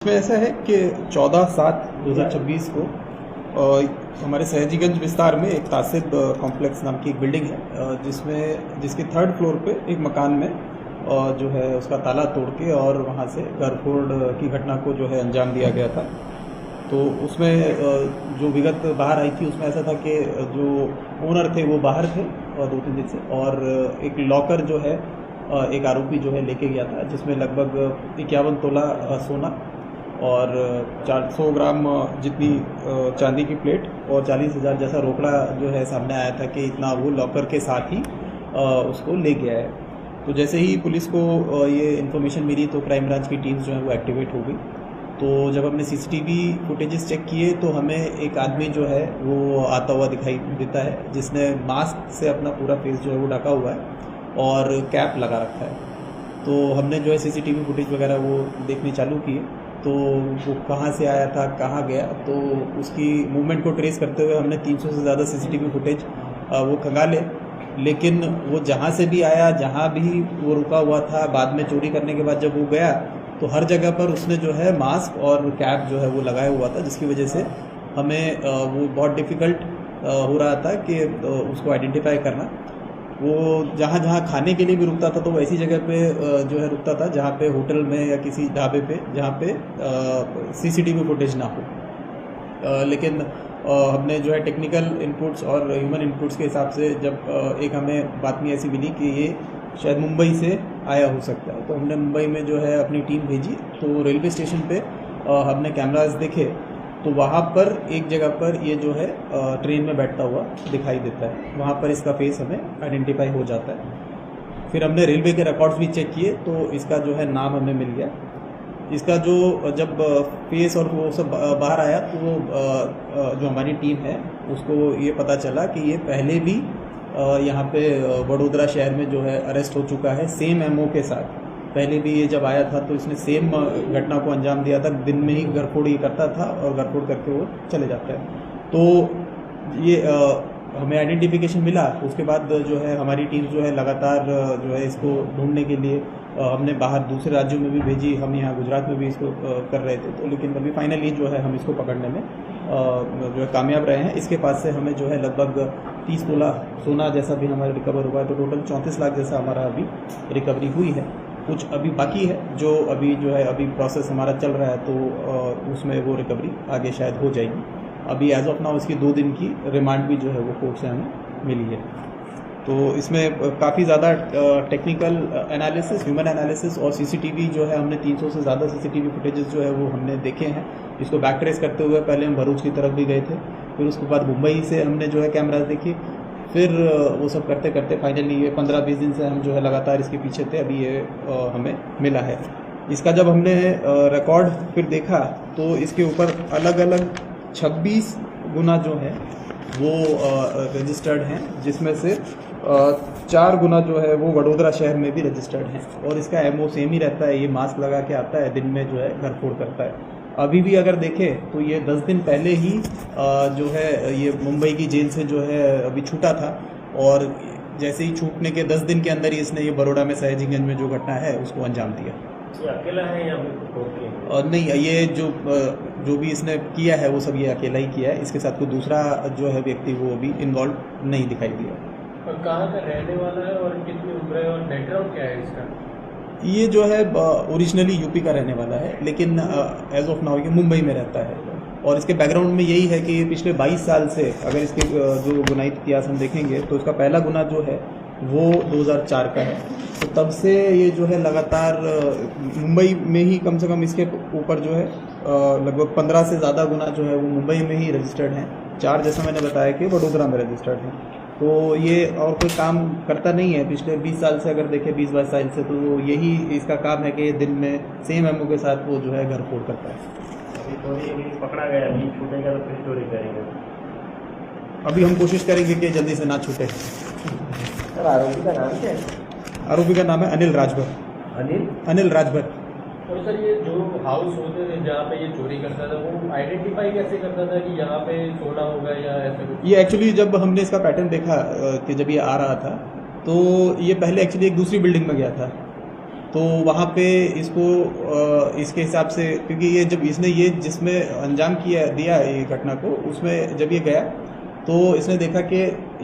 इसमें ऐसा है कि 14/7/2026 को हमारे सयाजीगंज विस्तार में एक तासिब कॉम्प्लेक्स नाम की एक बिल्डिंग है जिसके थर्ड फ्लोर पे एक मकान में जो है उसका ताला तोड़ के और वहाँ से घरफोड़ की घटना को जो है अंजाम दिया गया था। तो उसमें जो विगत बाहर आई थी उसमें ऐसा था कि जो ओनर थे वो बाहर थे 2-3 दिन से, और एक लॉकर जो है एक आरोपी जो है लेके गया था जिसमें लगभग 51 तोला सोना और 400 ग्राम जितनी चांदी की प्लेट और 40,000 जैसा रोकड़ा जो है सामने आया था कि इतना वो लॉकर के साथ ही उसको ले गया है। तो जैसे ही पुलिस को ये इन्फॉर्मेशन मिली तो क्राइम ब्रांच की टीम्स जो है वो एक्टिवेट हो गई। तो जब हमने सीसीटीवी फुटेजेस चेक किए तो हमें एक आदमी जो है वो आता हुआ दिखाई देता है जिसने मास्क से अपना पूरा फेस जो है वो ढका हुआ है और कैप लगा रखा है। तो हमने जो है सीसीटीवी फुटेज वगैरह वो देखने चालू किए तो वो कहाँ से आया था कहाँ गया, तो उसकी मूवमेंट को ट्रेस करते हुए हमने 300 से ज़्यादा सीसीटीवी फुटेज वो खंगाले, लेकिन वो जहाँ से भी आया जहाँ भी वो रुका हुआ था बाद में चोरी करने के बाद जब वो गया तो हर जगह पर उसने जो है मास्क और कैप जो है वो लगाया हुआ था, जिसकी वजह से हमें वो बहुत डिफ़िकल्ट हो रहा था कि उसको आइडेंटिफाई करना। वो जहाँ जहाँ खाने के लिए भी रुकता था तो वो ऐसी जगह पे जो है रुकता था जहाँ पे होटल में या किसी ढाबे पे जहाँ पे सीसीटीवी फुटेज ना हो। लेकिन हमने जो है टेक्निकल इनपुट्स और ह्यूमन इनपुट्स के हिसाब से जब एक हमें बात में ऐसी मिली कि ये शायद मुंबई से आया हो सकता है, तो हमने मुंबई में जो है अपनी टीम भेजी। तो रेलवे स्टेशन पे हमने कैमराज देखे तो वहाँ पर एक जगह पर ये जो है ट्रेन में बैठता हुआ दिखाई देता है, वहाँ पर इसका फेस हमें आइडेंटिफाई हो जाता है। फिर हमने रेलवे के रिकॉर्ड्स भी चेक किए तो इसका जो है नाम हमें मिल गया। इसका जो जब फेस और वो सब बाहर आया तो वो जो हमारी टीम है उसको ये पता चला कि ये पहले भी यहाँ पे वडोदरा शहर में जो है अरेस्ट हो चुका है सेम एमओ के साथ। पहले भी ये जब आया था तो इसने सेम घटना को अंजाम दिया था, दिन में ही घरफोड़ ही करता था और घरफोड़ करके वो चले जाता है। तो ये हमें आइडेंटिफिकेशन मिला। उसके बाद जो है हमारी टीम जो है लगातार जो है इसको ढूंढने के लिए हमने बाहर दूसरे राज्यों में भी भेजी, हम यहाँ गुजरात में भी इसको कर रहे थे। तो लेकिन अभी फाइनली जो है हम इसको पकड़ने में जो है कामयाब रहे हैं। इसके पास से हमें जो है लगभग 30 तोला सोना जैसा भी हमारा रिकवर हुआ है, तो टोटल 34 लाख जैसा हमारा अभी रिकवरी हुई है। कुछ अभी बाकी है जो अभी प्रोसेस हमारा चल रहा है, तो उसमें वो रिकवरी आगे शायद हो जाएगी। अभी एज ऑफ नाउ इसकी 2 दिन की रिमांड भी जो है वो कोर्ट से हमें मिली है। तो इसमें काफ़ी ज़्यादा टेक्निकल एनालिसिस, ह्यूमन एनालिसिस और सीसीटीवी जो है हमने 300 से ज़्यादा सीसीटीवी फुटेजेस जो है वो हमने देखे हैं। इसको बैक ट्रेस करते हुए पहले हम भरूच की तरफ भी गए थे, फिर उसके बाद मुंबई से हमने जो है कैमराज देखे, फिर वो सब करते करते फाइनली ये 15-20 दिन से हम जो है लगातार इसके पीछे थे। अभी ये हमें मिला है। इसका जब हमने रिकॉर्ड फिर देखा तो इसके ऊपर अलग अलग 26 गुना जो है वो रजिस्टर्ड हैं, जिसमें से 4 गुना जो है वो वडोदरा शहर में भी रजिस्टर्ड हैं। और इसका एमओ सेम ही रहता है, ये मास्क लगा के आता है, दिन में जो है घरफोड़ करता है। अभी भी अगर देखें तो ये 10 दिन पहले ही जो है ये मुंबई की जेल से जो है अभी छूटा था, और जैसे ही छूटने के 10 दिन के अंदर ही इसने ये बड़ौदा में सयाजीगंज में जो घटना है उसको अंजाम दिया। ये अकेला है या नहीं, ये जो भी इसने किया है वो सब ये अकेला ही किया है। इसके साथ कोई दूसरा जो है व्यक्ति वो अभी इन्वॉल्व नहीं दिखाई दिया। और कहाँ का रहने वाला है और कितनी उम्र है और बैकग्राउंड क्या है इसका? ये जो है ओरिजिनली यूपी का रहने वाला है, लेकिन एज ऑफ नाउ ये मुंबई में रहता है। और इसके बैकग्राउंड में यही है कि ये पिछले 22 साल से अगर इसके जो गुनाही इतिहास हम देखेंगे तो इसका पहला गुना जो है वो 2004 का है। तो तब से ये जो है लगातार मुंबई में ही कम से कम इसके ऊपर जो है लगभग 15 से ज़्यादा गुना जो है वो मुंबई में ही रजिस्टर्ड हैं। 4 जैसा मैंने बताया कि वडोदरा में रजिस्टर्ड हैं। तो ये और कोई काम करता नहीं है पिछले 20 साल से, अगर देखें 20-22 साल से, तो यही इसका काम है कि दिन में सेम एमओ के साथ वो जो है घरफोड़ करता है। अभी पकड़ा गया, अभी छूटेगा तो फिर चोरी करेंगे। अभी हम कोशिश करेंगे कि जल्दी से ना छूटे। सर आरोपी का नाम क्या है? आरोपी का नाम है अनिल राजभर। अनिल राजभर। और सर ये जो हाउस होते थे जहाँ पे ये चोरी करता था वो आइडेंटिफाई कैसे करता था कि यहाँ पे सोना होगा या ऐसा कुछ? ये एक्चुअली जब हमने इसका पैटर्न देखा कि जब ये आ रहा था तो ये पहले एक्चुअली एक दूसरी बिल्डिंग में गया था तो वहाँ पे इसको इसके हिसाब से, क्योंकि ये जब इसने ये जिसमें अंजाम दिया ये घटना को, उसमें जब ये गया तो इसने देखा कि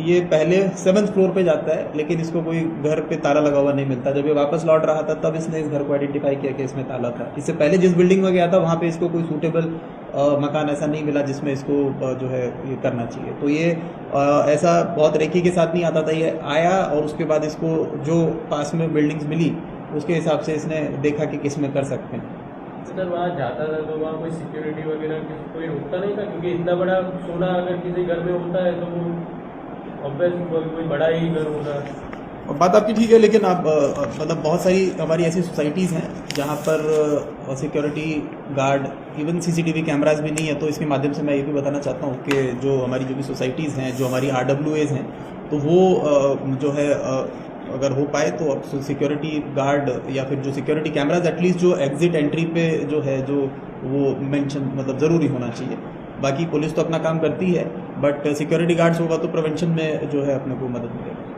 ये पहले 7th फ्लोर पे जाता है, लेकिन इसको कोई घर पे ताला लगा हुआ नहीं मिलता। जब ये वापस लौट रहा था तब इसने इस घर को आइडेंटिफाई किया कि इसमें ताला था। इससे पहले जिस बिल्डिंग में गया था वहाँ पे इसको कोई सूटेबल मकान ऐसा नहीं मिला जिसमें इसको जो है ये करना चाहिए। तो ये ऐसा बहुत रेकी के साथ नहीं आता था, ये आया और उसके बाद इसको जो पास में बिल्डिंग्स मिली उसके हिसाब से इसने देखा कि किस में कर सकते हैं। सर वहाँ जाता था तो वहाँ कोई सिक्योरिटी वगैरह कोई रोकता नहीं था, क्योंकि इतना बड़ा सोना अगर किसी घर में होता है तो वो ऑब्वियस कोई बड़ा ही घर होगा। बात आपकी ठीक है, लेकिन आप मतलब बहुत सारी हमारी ऐसी सोसाइटीज़ हैं जहाँ पर security guard, even CCTV cameras भी नहीं है। तो इसके माध्यम से मैं ये भी बताना चाहता हूँ कि जो हमारी जो भी सोसाइटीज़ हैं, जो हमारी RWAs हैं, तो वो जो है अगर हो पाए तो अब सिक्योरिटी गार्ड या फिर जो सिक्योरिटी कैमराज एटलीस्ट जो एग्जिट एंट्री पे जो है जो वो मेंशन मतलब ज़रूरी होना चाहिए। बाकी पुलिस तो अपना काम करती है, बट सिक्योरिटी गार्ड्स होगा तो प्रिवेंशन में जो है अपने को मदद मिलेगा।